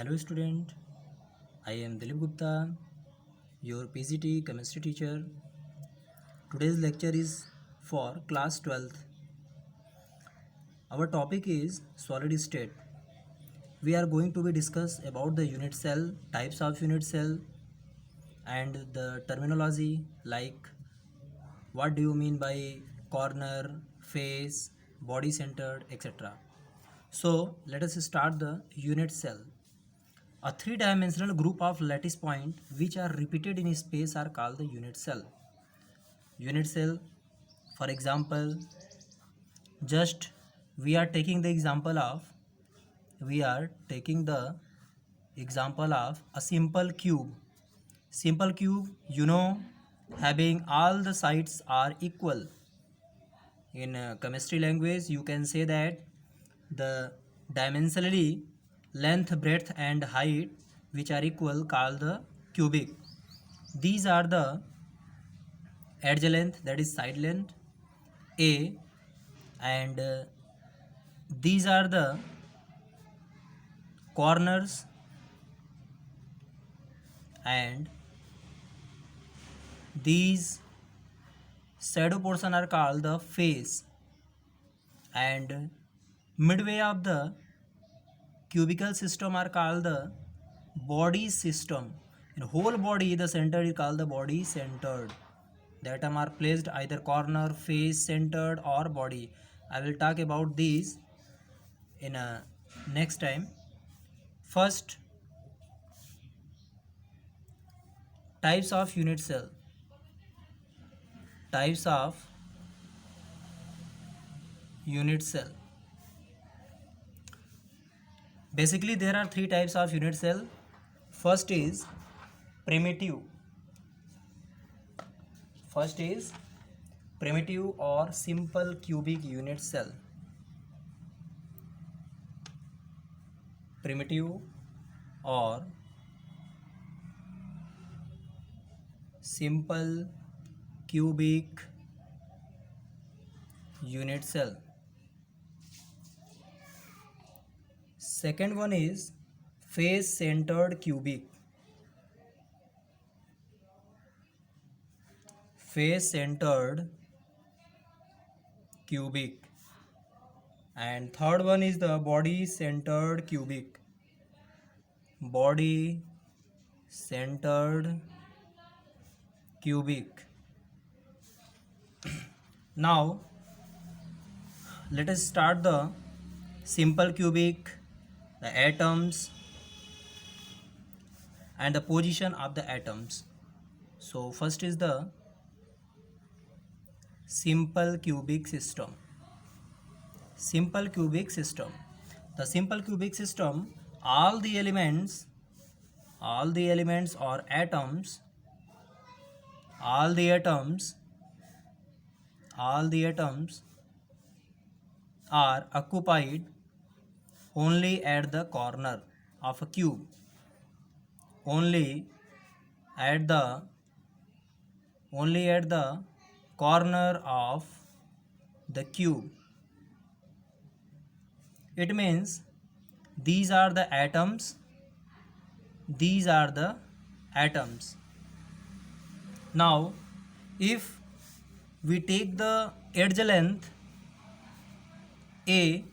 Hello student, I am Dilip Gupta, your PGT chemistry teacher. Today's lecture is for class 12th. Our topic is solid state. We are going to be discuss about the unit cell, types of unit cell and the terminology like what do you mean by corner, face, body centered, etc. So let us start the unit cell. A three-dimensional group of lattice points which are repeated in space are called the unit cell. Unit cell, for example, just we are taking the example of a simple cube. Simple cube, having all the sides are equal. In chemistry language, you can say that the dimensionally length, breadth, and height which are equal called the cubic. These are the edge length, that is side length A, and these are the corners, and these shadow portion are called the face, and midway of the cubical system are called the body system. In whole body, the center is called the body centered. The atom are placed either corner, face, centered, or body. I will talk about these in a next time. First, types of unit cell. Types of unit cell. Basically, there are three types of unit cell. First is primitive. First is primitive or simple cubic unit cell. Primitive or simple cubic unit cell. Second one is face centered cubic. Face centered cubic. And third one is the body centered cubic. Body centered cubic. Now let us start the simple cubic, the atoms and the position of the atoms. So first is the simple cubic system. Simple cubic system. The simple cubic system, all the elements or atoms, all the atoms are occupied only at the corner of a cube. Only at the corner of the cube. It means these are the atoms. These are the atoms. Now, if we take the edge length A,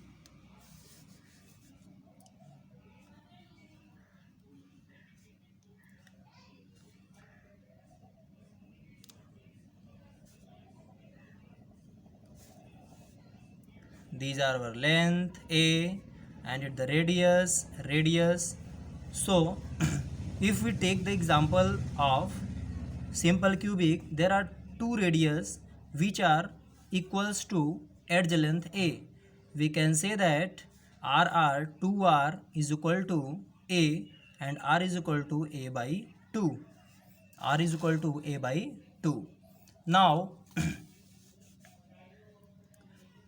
these are our length A and the radius. So if we take the example of simple cubic, there are two radius which are equals to edge length A. We can say that RR 2R is equal to A and R is equal to A by 2. R is equal to A by 2. Now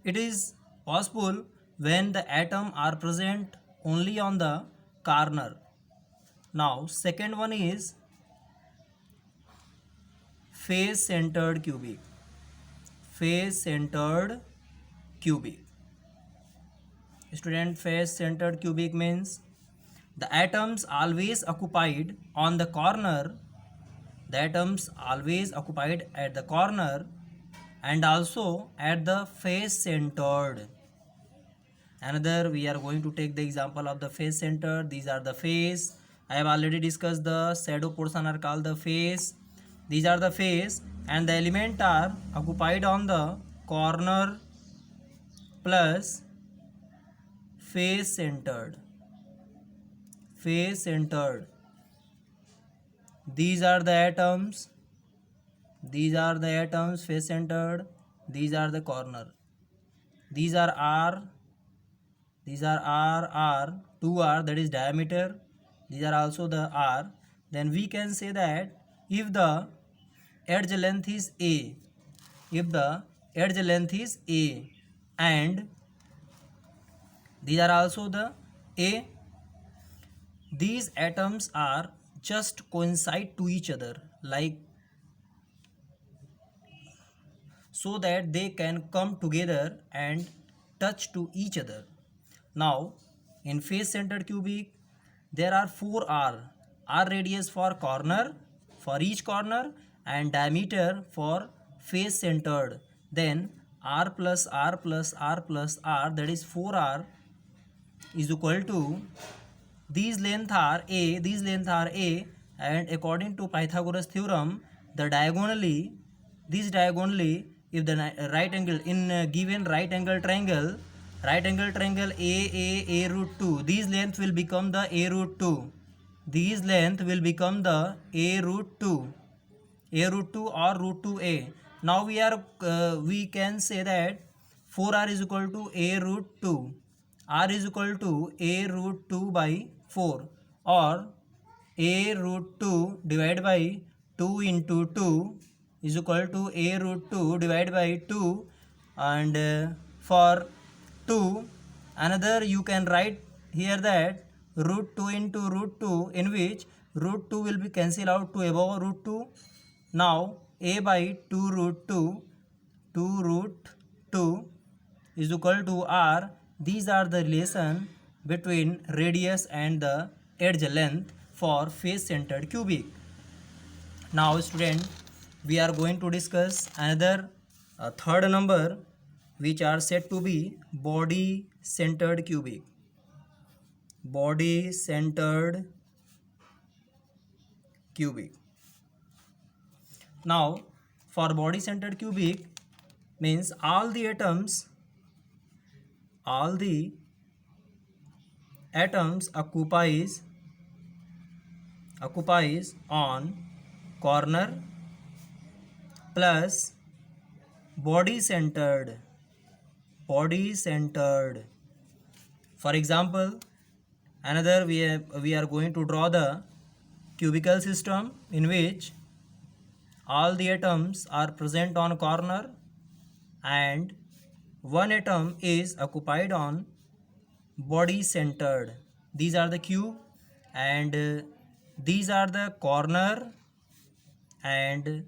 it is possible when the atom are present only on the corner. Now second one is face centered cubic. Face centered cubic. Student, face centered cubic means the atoms always occupied on the corner, the atoms always occupied at the corner and also at the face centered. Another, we are going to take the example of the face center. These are the face. I have already discussed the shadow portion are called the face. These are the face and the element are occupied on the corner plus face centered. Face centered. These are the atoms. These are the atoms face centered. These are the corner. These are R. These are R, 2R, that is diameter. These are also the R. Then we can say that if the edge length is A, if the edge length is A and these are also the A, these atoms are just coincide to each other, like so that they can come together and touch to each other. Now, in face centered cubic, there are 4 R radius for corner, for each corner, and diameter for face centered. Then R plus R plus R plus R, that is 4R, is equal to these length are A, these length are A, and according to Pythagoras theorem, the diagonally, this diagonally, if the right angle in given right angle triangle A root 2, these length will become the A root 2. These length will become the A root 2. A root 2 or root 2A. Now we can say that 4R is equal to A root 2. R is equal to A root 2 by 4 or A root 2 divided by 2 into 2 is equal to A root 2 divided by 2, and for 2, another you can write here that root 2 into root 2, in which root 2 will be cancelled out to above root 2. Now A by 2 root 2, 2 root 2 is equal to R. These are the relation between radius and the edge length for face centered cubic. Now student, we are going to discuss another third number, which are said to be body centered cubic. Body centered cubic. Now for body centered cubic means all the atoms occupies on corner plus body centered. For example, another we are going to draw the cubical system in which all the atoms are present on corner and one atom is occupied on body centered. These are the cube and these are the corner, and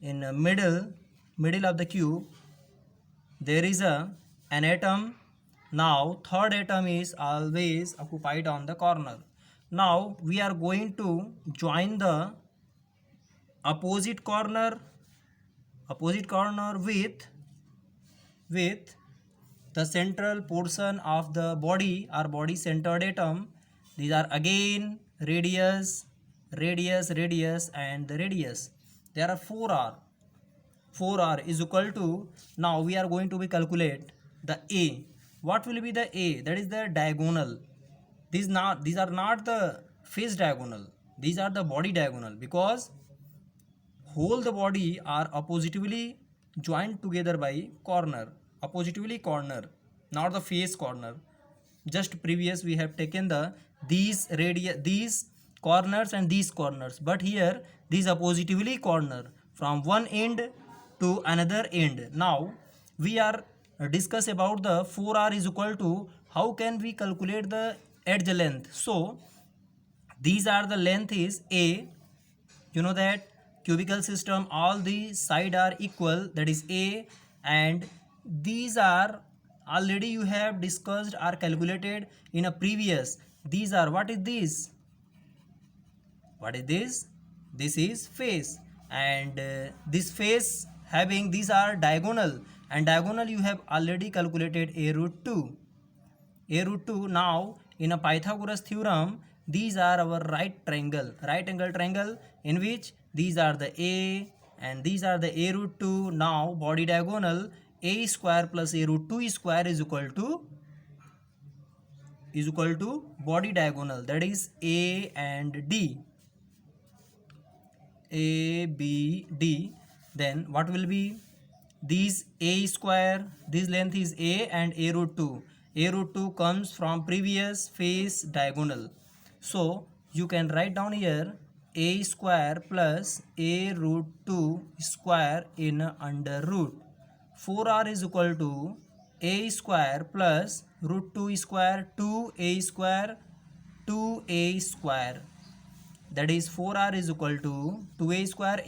in the middle of the cube there is an atom. Now third atom is always occupied on the corner. Now we are going to join the opposite corner with the central portion of the body or body centered atom. These are again radius and the radius. There are 4R. 4R is equal to, now we are going to be calculate the A. What will be the A? That is the diagonal. These are not the face diagonal. These are the body diagonal, because whole the body are oppositively joined together by corner. Oppositively corner, not the face corner. Just previous we have taken these corners and these corners, but here these oppositively corner from one end to another end. Now we are discuss about the 4R is equal to how can we calculate the edge length. So these are the length is A. You know that cubical system all the side are equal, that is A, and these are already you have discussed or calculated in a previous these are, what is this? What is this? This is face, and this face having, these are diagonal, and diagonal you have already calculated a root 2. A root 2. Now in a Pythagoras theorem, these are our right angle triangle, in which these are the a and these are the a root 2. Now body diagonal, a square plus a root 2 square is equal to body diagonal, that is a and d, a b d. Then what will be? These a square, this length is a and a root 2. A root 2 comes from previous face diagonal. So you can write down here a square plus a root 2 square in under root. 4r is equal to a square plus root 2 square, 2a square, 2a square. That is 4r is equal to 2a square,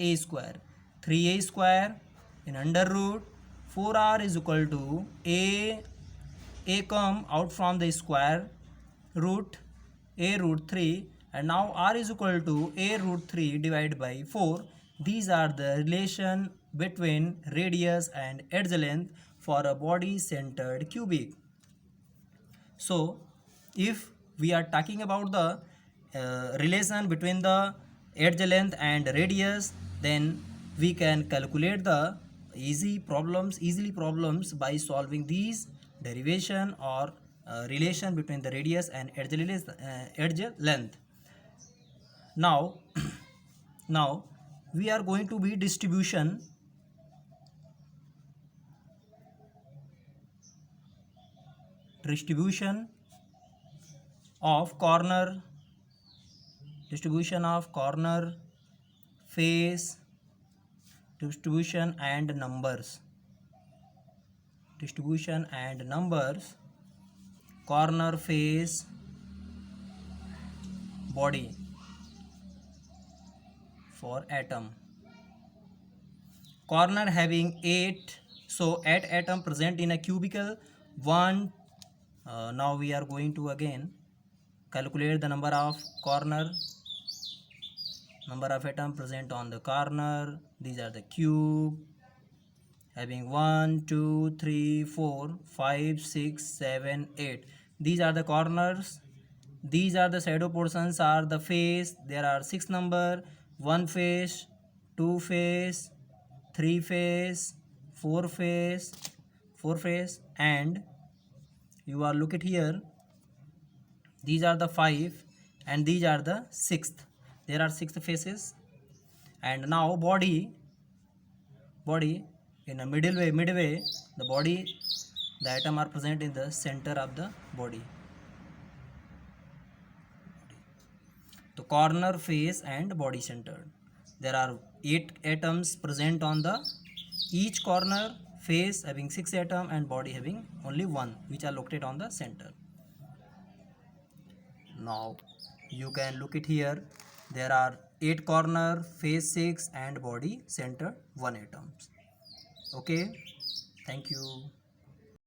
3a square in under root. 4r is equal to a come out from the square root, a root 3, and now r is equal to a root 3 divided by 4. These are the relation between radius and edge length for a body centered cubic. So if we are talking about the relation between the edge length and radius, then we can calculate the easily problems by solving these derivation or relation between the radius and edge length. Now now we are going to be distribution of corner, face, distribution and numbers, corner, face, body for atom. Corner having 8, so 8 atom present in a cubicle. 1. Now we are going to again calculate the number of atom present on the corner. These are the cube having 1, 2, 3, 4, 5, 6, 7, 8. These are the corners. These are the shadow portions are the face. There are 6 number: 1 face, 2 face, 3 face, 4 face, and you are look at here, these are the 5 and these are the 6th. There are 6 faces. And now body in a midway, the body, the atom are present in the center of the body. The corner, face and body centered. There are 8 atoms present on the each corner, face having 6 atom and body having only 1, which are located on the center. Now you can look it here, there are 8 corner, face 6 and body center 1 atoms. Okay, thank you.